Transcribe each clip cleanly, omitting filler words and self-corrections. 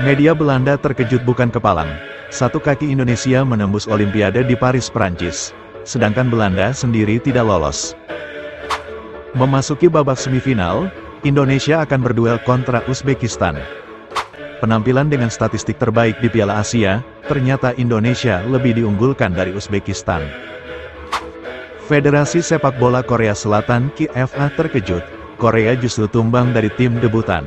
Media Belanda terkejut bukan kepalang. Satu kaki Indonesia menembus Olimpiade di Paris, Prancis. Sedangkan Belanda sendiri tidak lolos. Memasuki babak semifinal, Indonesia akan berduel kontra Uzbekistan. Penampilan dengan statistik terbaik di Piala Asia, ternyata Indonesia lebih diunggulkan dari Uzbekistan. Federasi Sepak Bola Korea Selatan (KFA) terkejut, Korea justru tumbang dari tim debutan.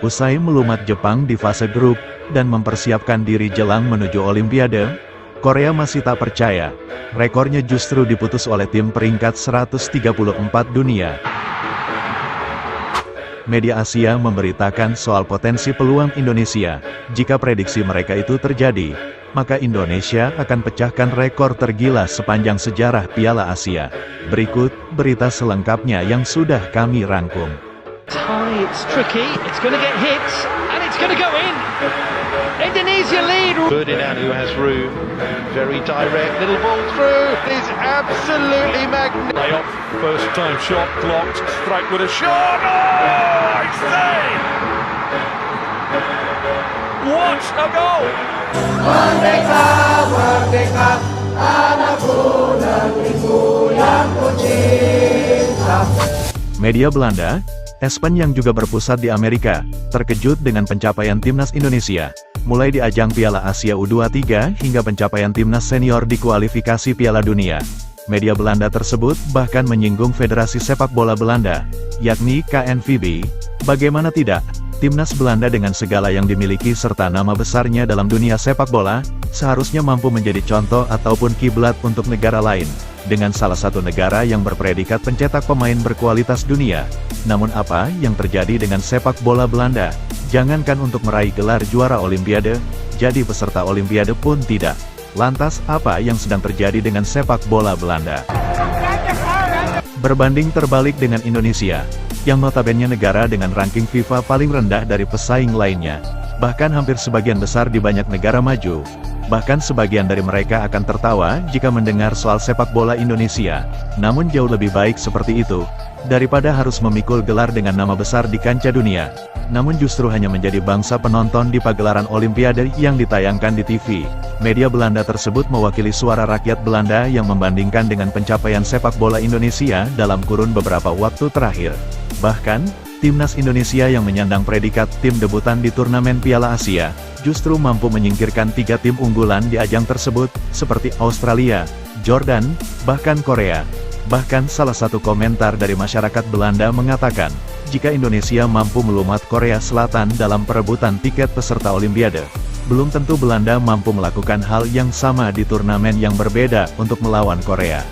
Usai melumat Jepang di fase grup, dan mempersiapkan diri jelang menuju Olimpiade, Korea masih tak percaya, rekornya justru diputus oleh tim peringkat 134 dunia. Media Asia memberitakan soal potensi peluang Indonesia. Jika prediksi mereka itu terjadi, maka Indonesia akan pecahkan rekor tergila sepanjang sejarah Piala Asia. Berikut berita selengkapnya yang sudah kami rangkum. High, it's tricky, it's going to get hit, and it's going to go in. Indonesia lead. Ferdinand, who has room, very direct, little ball through, is absolutely magnificent. Playoff, first time shot, blocked, strike with a shot, oh, I say! What a goal! Merdeka, merdeka, anakku negeriku yang kucinta. Media Belanda, ESPN yang juga berpusat di Amerika, terkejut dengan pencapaian timnas Indonesia, mulai di ajang Piala Asia U23 hingga pencapaian timnas senior di kualifikasi Piala Dunia. Media Belanda tersebut bahkan menyinggung Federasi Sepak Bola Belanda, yakni KNVB. Bagaimana tidak, timnas Belanda dengan segala yang dimiliki serta nama besarnya dalam dunia sepak bola, seharusnya mampu menjadi contoh ataupun kiblat untuk negara lain, dengan salah satu negara yang berpredikat pencetak pemain berkualitas dunia. Namun apa yang terjadi dengan sepak bola Belanda? Jangankan untuk meraih gelar juara Olimpiade, jadi peserta Olimpiade pun tidak. Lantas apa yang sedang terjadi dengan sepak bola Belanda? Berbanding terbalik dengan Indonesia, yang notabene negara dengan ranking FIFA paling rendah dari pesaing lainnya. Bahkan hampir sebagian besar di banyak negara maju. Bahkan sebagian dari mereka akan tertawa jika mendengar soal sepak bola Indonesia. Namun jauh lebih baik seperti itu, daripada harus memikul gelar dengan nama besar di kancah dunia, namun justru hanya menjadi bangsa penonton di pagelaran Olimpiade yang ditayangkan di TV. Media Belanda tersebut mewakili suara rakyat Belanda yang membandingkan dengan pencapaian sepak bola Indonesia dalam kurun beberapa waktu terakhir. Bahkan, timnas Indonesia yang menyandang predikat tim debutan di turnamen Piala Asia, justru mampu menyingkirkan 3 tim unggulan di ajang tersebut, seperti Australia, Jordan, bahkan Korea. Bahkan salah satu komentar dari masyarakat Belanda mengatakan, jika Indonesia mampu melumat Korea Selatan dalam perebutan tiket peserta Olimpiade, belum tentu Belanda mampu melakukan hal yang sama di turnamen yang berbeda untuk melawan Korea.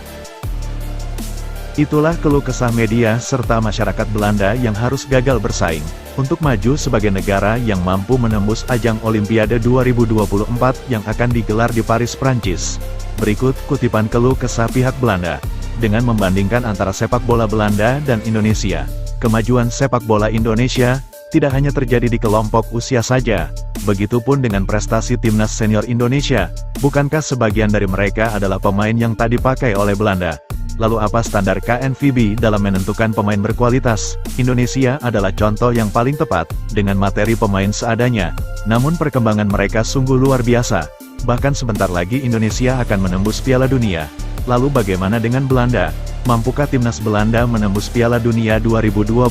Itulah keluh kesah media serta masyarakat Belanda yang harus gagal bersaing, untuk maju sebagai negara yang mampu menembus ajang Olimpiade 2024 yang akan digelar di Paris, Prancis. Berikut kutipan keluh kesah pihak Belanda. Dengan membandingkan antara sepak bola Belanda dan Indonesia, kemajuan sepak bola Indonesia tidak hanya terjadi di kelompok usia saja, begitupun dengan prestasi timnas senior Indonesia. Bukankah sebagian dari mereka adalah pemain yang tak dipakai oleh Belanda? Lalu apa standar KNVB dalam menentukan pemain berkualitas? Indonesia adalah contoh yang paling tepat, dengan materi pemain seadanya. Namun perkembangan mereka sungguh luar biasa. Bahkan sebentar lagi Indonesia akan menembus Piala Dunia. Lalu bagaimana dengan Belanda? Mampukah timnas Belanda menembus Piala Dunia 2026?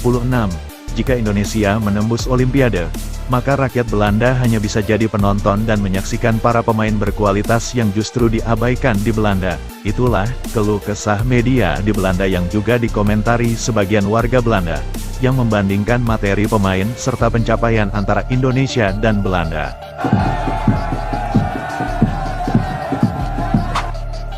Jika Indonesia menembus Olimpiade, maka rakyat Belanda hanya bisa jadi penonton dan menyaksikan para pemain berkualitas yang justru diabaikan di Belanda. Itulah keluh kesah media di Belanda yang juga dikomentari sebagian warga Belanda, yang membandingkan materi pemain serta pencapaian antara Indonesia dan Belanda.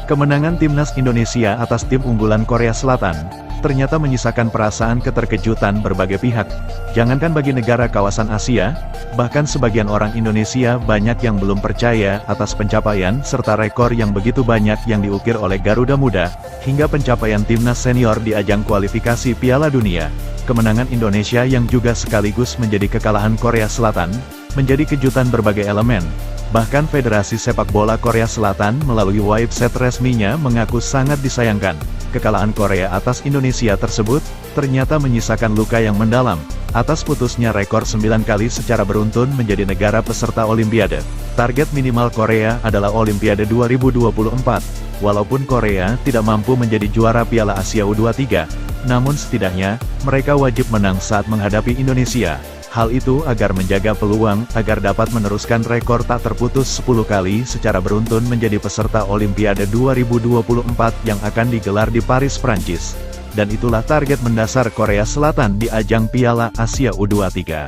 Kemenangan timnas Indonesia atas tim unggulan Korea Selatan, ternyata menyisakan perasaan keterkejutan berbagai pihak. Jangankan bagi negara kawasan Asia, bahkan sebagian orang Indonesia banyak yang belum percaya atas pencapaian serta rekor yang begitu banyak yang diukir oleh Garuda Muda, hingga pencapaian timnas senior di ajang kualifikasi Piala Dunia. Kemenangan Indonesia yang juga sekaligus menjadi kekalahan Korea Selatan, menjadi kejutan berbagai elemen. Bahkan Federasi Sepak Bola Korea Selatan melalui website resminya mengaku sangat disayangkan. Kekalahan Korea atas Indonesia tersebut, ternyata menyisakan luka yang mendalam. Atas putusnya rekor 9 kali secara beruntun menjadi negara peserta Olimpiade. Target minimal Korea adalah Olimpiade 2024. Walaupun Korea tidak mampu menjadi juara Piala Asia U23, namun setidaknya, mereka wajib menang saat menghadapi Indonesia. Hal itu agar menjaga peluang, agar dapat meneruskan rekor tak terputus 10 kali secara beruntun menjadi peserta Olimpiade 2024 yang akan digelar di Paris, Prancis. Dan itulah target mendasar Korea Selatan di ajang Piala Asia U23.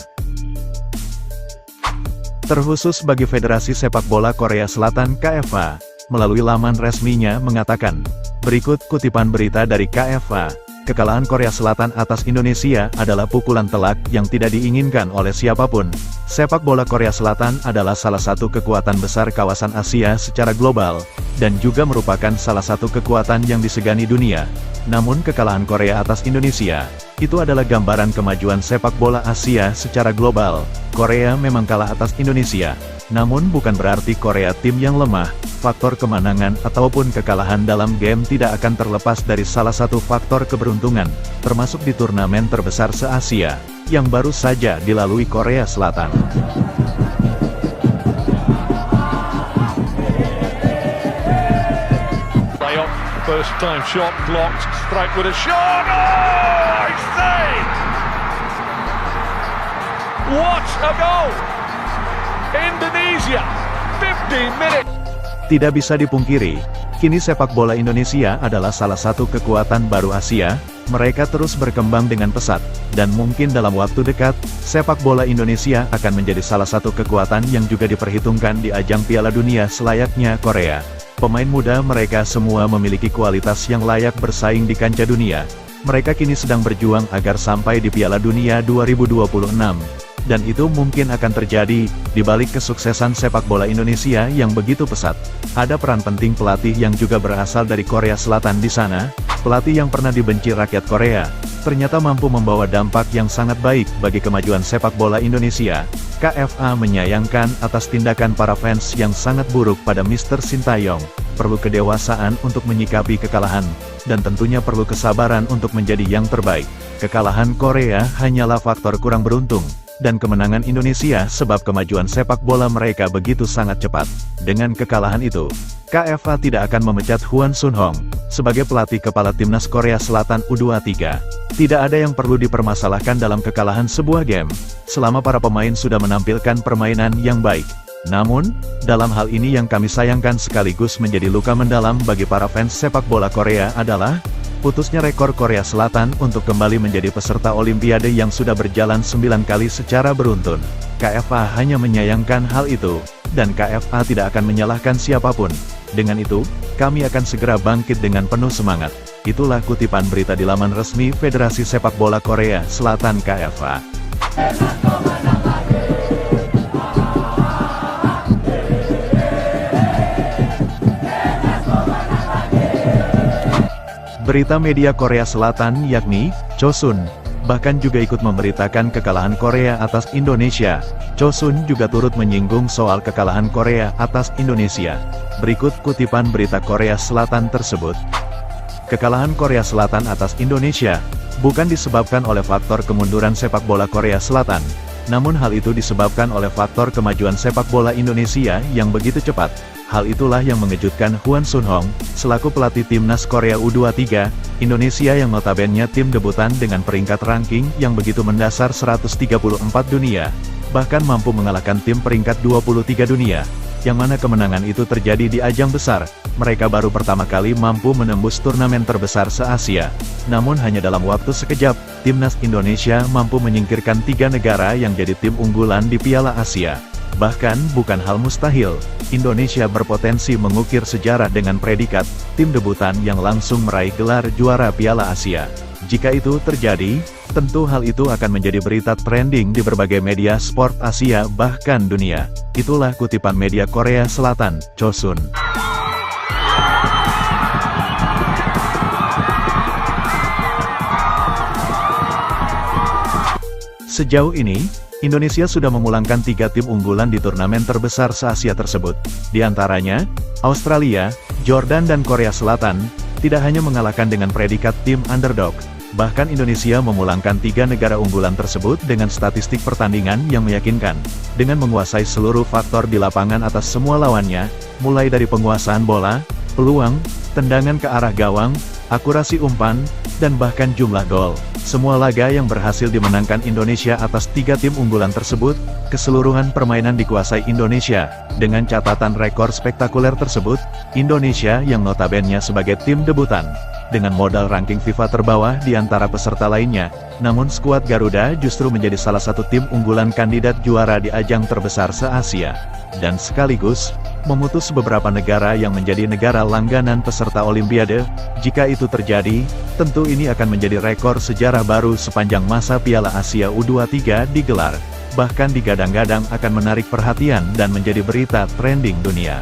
Terkhusus bagi Federasi Sepak Bola Korea Selatan KFA, melalui laman resminya mengatakan, berikut kutipan berita dari KFA, kekalahan Korea Selatan atas Indonesia adalah pukulan telak yang tidak diinginkan oleh siapapun. Sepak bola Korea Selatan adalah salah satu kekuatan besar kawasan Asia secara global, dan juga merupakan salah satu kekuatan yang disegani dunia. Namun kekalahan Korea atas Indonesia, itu adalah gambaran kemajuan sepak bola Asia secara global. Korea memang kalah atas Indonesia, namun bukan berarti Korea tim yang lemah. Faktor kemenangan ataupun kekalahan dalam game tidak akan terlepas dari salah satu faktor keberuntungan, termasuk di turnamen terbesar se-Asia, yang baru saja dilalui Korea Selatan. First time shot blocked, strike with a shot, oh, he's saved! What a goal! Indonesia, 15 minutes! Tidak bisa dipungkiri, kini sepak bola Indonesia adalah salah satu kekuatan baru Asia. Mereka terus berkembang dengan pesat, dan mungkin dalam waktu dekat, sepak bola Indonesia akan menjadi salah satu kekuatan yang juga diperhitungkan di ajang Piala Dunia selayaknya Korea. Pemain muda mereka semua memiliki kualitas yang layak bersaing di kancah dunia. Mereka kini sedang berjuang agar sampai di Piala Dunia 2026. Dan itu mungkin akan terjadi, di balik kesuksesan sepak bola Indonesia yang begitu pesat. Ada peran penting pelatih yang juga berasal dari Korea Selatan di sana. Pelatih yang pernah dibenci rakyat Korea, ternyata mampu membawa dampak yang sangat baik bagi kemajuan sepak bola Indonesia. KFA menyayangkan atas tindakan para fans yang sangat buruk pada Mr. Sintayong. Perlu kedewasaan untuk menyikapi kekalahan, dan tentunya perlu kesabaran untuk menjadi yang terbaik. Kekalahan Korea hanyalah faktor kurang beruntung, dan kemenangan Indonesia sebab kemajuan sepak bola mereka begitu sangat cepat. Dengan kekalahan itu, KFA tidak akan memecat Hwang Sun-hong sebagai pelatih kepala timnas Korea Selatan U23. Tidak ada yang perlu dipermasalahkan dalam kekalahan sebuah game, selama para pemain sudah menampilkan permainan yang baik. Namun, dalam hal ini yang kami sayangkan sekaligus menjadi luka mendalam bagi para fans sepak bola Korea adalah putusnya rekor Korea Selatan untuk kembali menjadi peserta Olimpiade yang sudah berjalan 9 kali secara beruntun. KFA hanya menyayangkan hal itu, dan KFA tidak akan menyalahkan siapapun. Dengan itu, kami akan segera bangkit dengan penuh semangat. Itulah kutipan berita di laman resmi Federasi Sepak Bola Korea Selatan KFA. Berita media Korea Selatan yakni Chosun bahkan juga ikut memberitakan kekalahan Korea atas Indonesia. Chosun juga turut menyinggung soal kekalahan Korea atas Indonesia. Berikut kutipan berita Korea Selatan tersebut. Kekalahan Korea Selatan atas Indonesia bukan disebabkan oleh faktor kemunduran sepak bola Korea Selatan, namun hal itu disebabkan oleh faktor kemajuan sepak bola Indonesia yang begitu cepat. Hal itulah yang mengejutkan Hwang Sun-hong, selaku pelatih timnas Korea U23, Indonesia yang notabene tim debutan dengan peringkat ranking yang begitu mendasar 134 dunia, bahkan mampu mengalahkan tim peringkat 23 dunia, yang mana kemenangan itu terjadi di ajang besar. Mereka baru pertama kali mampu menembus turnamen terbesar se-Asia. Namun hanya dalam waktu sekejap, timnas Indonesia mampu menyingkirkan 3 negara yang jadi tim unggulan di Piala Asia. Bahkan, bukan hal mustahil, Indonesia berpotensi mengukir sejarah dengan predikat tim debutan yang langsung meraih gelar juara Piala Asia. Jika itu terjadi, tentu hal itu akan menjadi berita trending di berbagai media sport Asia bahkan dunia. Itulah kutipan media Korea Selatan, Chosun. Sejauh ini, Indonesia sudah memulangkan 3 tim unggulan di turnamen terbesar se-Asia tersebut. Di antaranya, Australia, Jordan dan Korea Selatan, tidak hanya mengalahkan dengan predikat tim underdog, Bahkan Indonesia memulangkan 3 negara unggulan tersebut dengan statistik pertandingan yang meyakinkan, dengan menguasai seluruh faktor di lapangan atas semua lawannya, mulai dari penguasaan bola, peluang, tendangan ke arah gawang, akurasi umpan, dan bahkan jumlah gol. Semua laga yang berhasil dimenangkan Indonesia atas 3 tim unggulan tersebut, keseluruhan permainan dikuasai Indonesia. Dengan catatan rekor spektakuler tersebut, Indonesia yang notabene sebagai tim debutan, dengan modal ranking FIFA terbawah di antara peserta lainnya, namun skuad Garuda justru menjadi salah satu tim unggulan kandidat juara di ajang terbesar se-Asia, dan sekaligus memutus beberapa negara yang menjadi negara langganan peserta Olimpiade. Jika itu terjadi, tentu ini akan menjadi rekor sejarah baru sepanjang masa Piala Asia U23 digelar, bahkan digadang-gadang akan menarik perhatian dan menjadi berita trending dunia.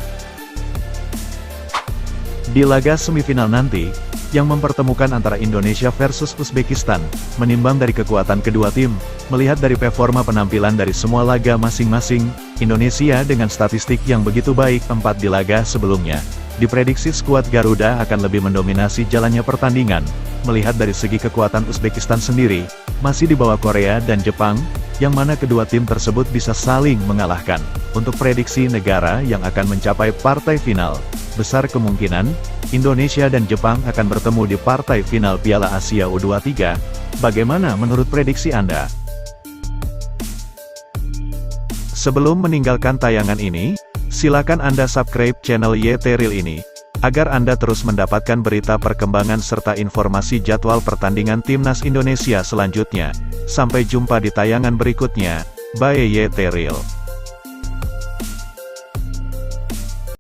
Di laga semifinal nanti, yang mempertemukan antara Indonesia versus Uzbekistan, menimbang dari kekuatan kedua tim, melihat dari performa penampilan dari semua laga masing-masing, Indonesia dengan statistik yang begitu baik 4 di laga sebelumnya, diprediksi skuad Garuda akan lebih mendominasi jalannya pertandingan. Melihat dari segi kekuatan Uzbekistan sendiri, masih di bawah Korea dan Jepang, yang mana kedua tim tersebut bisa saling mengalahkan. Untuk prediksi negara yang akan mencapai partai final, besar kemungkinan Indonesia dan Jepang akan bertemu di partai final Piala Asia U23. Bagaimana menurut prediksi Anda? Sebelum meninggalkan tayangan ini, silakan Anda subscribe channel YT Real ini, agar Anda terus mendapatkan berita perkembangan serta informasi jadwal pertandingan Timnas Indonesia selanjutnya. Sampai jumpa di tayangan berikutnya. Bye YT Real.